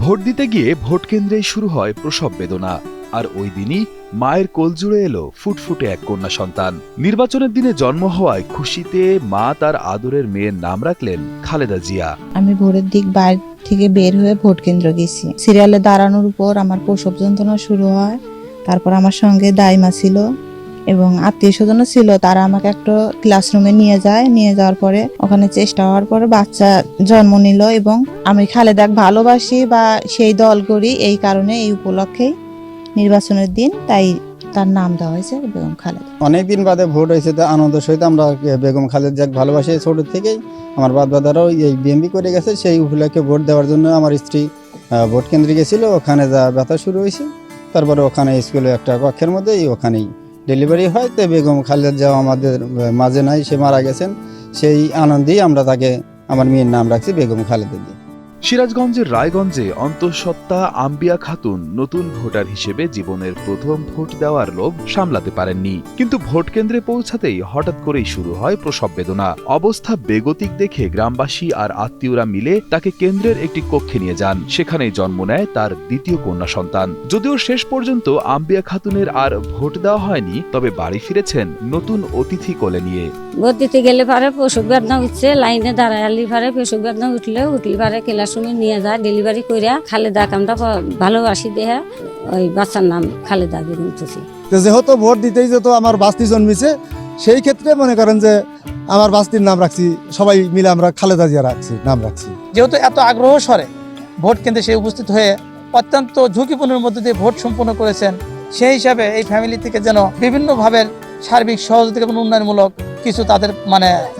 Vote দিতে গিয়ে vote কেন্দ্রেই শুরু হয় প্রসব বেদনা। আর ওই দিনই মায়ের কোল জুড়ে এলো ফুটফুটে এক কন্যা সন্তান। নির্বাচনের দিনে জন্ম হওয়ায় খুশিতে মা তার আদরের মেয়ের নাম রাখলেন খালেদা জিয়া। আমি ভোরের দিক বাইরে থেকে বের হয়ে ভোট কেন্দ্র গেছি। সিরিয়ালে দাঁড়ানোর উপর আমার প্রসব যন্ত্রণা শুরু হয়। তারপর আমার সঙ্গে দাইমা ছিল এবং আত্মীয় স্বজনও ছিল। তারা আমাকে একটা ক্লাসরুমে নিয়ে যায়। নিয়ে যাওয়ার পরে ওখানে চেষ্টা হওয়ার পরে বাচ্চা জন্ম নিল এবং আমি খালেদাকে ভালোবাসি বা সেই দল করি, এই কারণে এই উপলক্ষেই নির্বাচনের দিন তাই তার নাম দেওয়া হয়েছে বেগম খালেদা। অনেকদিন বাদে ভোট হয়েছে, তো আনন্দের সহিত আমরা বেগম খালেদাকে ভালোবাসি। ছোট থেকেই আমার বাপ দাদারাও এই বিএমপি করে গেছে, সেই উপলক্ষে ভোট দেওয়ার জন্য আমার স্ত্রী ভোট কেন্দ্রে গেছিল। ওখানে যা ব্যথা শুরু হয়েছে, তারপরে ওখানে স্কুলে একটা কক্ষের মধ্যেই ওখানেই ডেলিভারি হয়। তো বেগম খালেদা আমাদের মাঝে নাই, সে মারা গেছেন। সেই আনন্দেই আমরা তাকে, আমার মেয়ের নাম রাখছি বেগম খালেদা দিয়ে। সিরাজগঞ্জের রায়গঞ্জে অন্তঃসত্ত্বা আম্বিয়া খাতুন নতুন ভোটার হিসেবে জীবনের প্রথম ভোট দেওয়ার লোভ সামলাতে পারেননি। কিন্তু ভোট কেন্দ্রে পৌঁছাতেই হঠাৎ করেই শুরু হয় প্রসব বেদনা। অবস্থা বেগতিক দেখে গ্রামবাসী আর আত্মীয়রা মিলে তাকে কেন্দ্রের একটি কক্ষে নিয়ে যান। সেখানেই জন্ম নেয় তার দ্বিতীয় কন্যা সন্তান। যদিও শেষ পর্যন্ত আম্বিয়া খাতুনের আর ভোট দেওয়া হয়নি, তবে বাড়ি ফিরেছেন নতুন অতিথি কোলে নিয়ে। ভোট দিতে গেলে পারে প্রসব বেদনা উঠছে, লাইনে দাঁড়ালি পারে প্রসব বেদনা উঠলে পারে ক্লাসরুমে নিয়ে যায় ডেলিভারি করিয়া। খালেদা আমরা ভালোবাসি দেহা ওই বাচ্চার নাম খালেদা বেগম তুসি। যেহেতু ভোট দিতেই যেহেতু আমার বাস্তি জন্মেছে, সেই ক্ষেত্রে মনে করেন যে আমার বাস্তির নাম রাখছি, সবাই মিলে আমরা খালেদা জিয়া নাম রাখছি। যেহেতু এত আগ্রহ সরে ভোট কেন্দ্রে সে উপস্থিত হয়ে অত্যন্ত ঝুঁকিপূর্ণের মধ্যে দিয়ে ভোট সম্পন্ন করেছেন, সেই হিসাবে এই ফ্যামিলি থেকে যেন বিভিন্নভাবে সার্বিক সহযোগিতা এবং উন্নয়নমূলক কিছু তাদের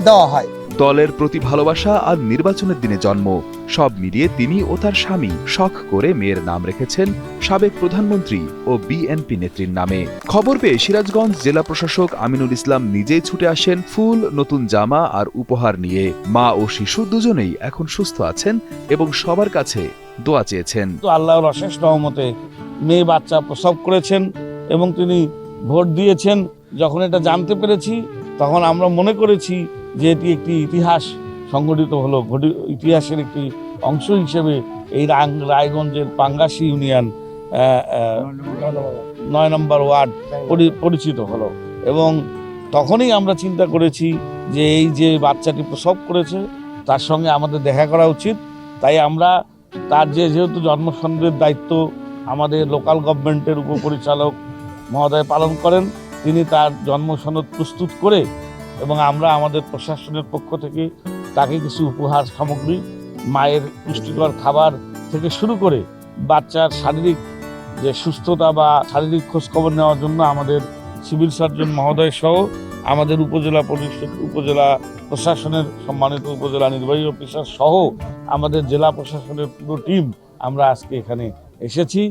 দেওয়া হয়। দলের প্রতি ভালোবাসা আর নির্বাচনের দিনে জন্ম, সব মিলিয়ে তিনি ও তার স্বামী শখ করে মেয়ের নাম রেখেছেন সাবেক প্রধানমন্ত্রী ও বিএনপি নেত্রীর নামে। খবর পেয়ে সিরাজগঞ্জ জেলা প্রশাসক আমিনুল ইসলাম নিজেই ছুটে আসেন ফুল, নতুন জামা আর উপহার নিয়ে। মা ও শিশু দুজনেই এখন সুস্থ আছেন এবং সবার কাছে দোয়া চেয়েছেন। আল্লাহর অশেষ রহমতে মেয়ে বাচ্চা প্রসব করেছেন এবং তিনি ভোট দিয়েছেন। যখন এটা জানতে পেরেছি তখন আমরা মনে করেছি যে এটি একটি ইতিহাস সংঘটিত হলো, ইতিহাসের একটি অংশ হিসেবে এই রায়গঞ্জের পাঙ্গাসি ইউনিয়ন ৯ নম্বর ওয়ার্ড পরিচিত হলো। এবং তখনই আমরা চিন্তা করেছি যে এই যে বাচ্চাটি প্রসব করেছে তার সঙ্গে আমাদের দেখা করা উচিত। তাই আমরা তার যেহেতু জন্মসনদের দায়িত্ব আমাদের লোকাল গভর্নমেন্টের উপপরিচালক মহোদয় পালন করেন, তিনি তার জন্মসনদ প্রস্তুত করে এবং আমরা আমাদের প্রশাসনের পক্ষ থেকে তাকে কিছু উপহার সামগ্রী, মায়ের পুষ্টিকর খাবার থেকে শুরু করে বাচ্চার শারীরিক যে সুস্থতা বা শারীরিক খোঁজখবর নেওয়ার জন্য আমাদের সিভিল সার্জন মহোদয় সহ আমাদের উপজেলা পরিষদ, উপজেলা প্রশাসনের সম্মানিত উপজেলা নির্বাহী অফিসার সহ আমাদের জেলা প্রশাসনের পুরো টিম আমরা আজকে এখানে এসেছি।